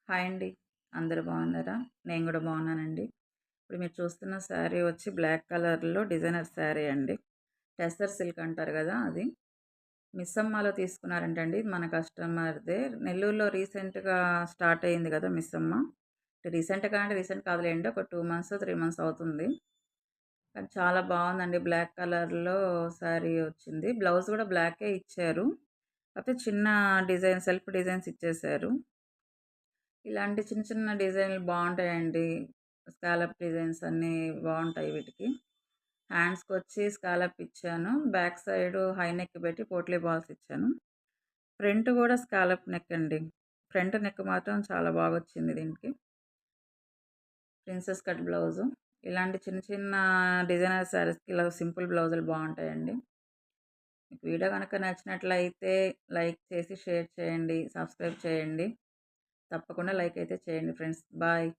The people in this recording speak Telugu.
హాయ్ అండి. అందరూ బాగున్నారా? నేను గూడా బాగున్నానండి. ఇప్పుడు మీరు చూస్తున్న శారీ వచ్చి బ్లాక్ కలర్‌లో డిజైనర్ శారీ అండి. టెస్సర్ సిల్క్ అంటారు గదా! అది. మిస్సమ్మలో తీసుకున్నారంటండి. మన కస్టమర్‌దే. నెల్లూరులో రీసెంట్‌గా స్టార్ట్ అయింది గదా! మిస్సమ్మ. రీసెంట్‌గా అంటే రీసెంట్ కాదులెండి. ఒక 2 మంత్స్, 3 మంత్స్ అవుతుంది. కానీ చాలా బావుందండి. బ్లాక్ కలర్‌లో శారీ వచ్చింది. బ్లౌజ్ గూడా బ్లాకే ఇచ్చారు. కాకపోతే చిన్న డిజైన్ సెల్ఫ్ డిజైన్స్ ఇచ్చేశారు. ఇలాంటి చిన్న చిన్న డిజైన్‌లు బావుంటాయండి. స్కాలప్ డిజైన్స్ అన్నీ బావుంటాయి వీటికి. హ్యాండ్స్‌కొచ్చి స్కాలప్ ఇచ్చాను. బ్యాక్ సైడు హై నెక్ పెట్టి పోట్లీ బాల్స్ ఇచ్చాను. ఫ్రంట్ గూడా స్కాలప్ నెక్ అండి. ఫ్రంట్ నెక్ మాత్రం చాలా బాగొచ్చింది దీనికి. Princess cut blouse. ఇలాంటి చిన్న చిన్న డిజైనర్ శారీస్‌కి ఇలా సింపుల్ బ్లౌజులు బావుంటాయండి. మీకు వీడియో గనక నచ్చినట్లయితే లైక్ చేసి షేర్ చేయండి. సబ్స్క్రైబ్ చేయండి. తప్పకుండా లైక్ అయితే చేయండి ఫ్రెండ్స్. బాయ్.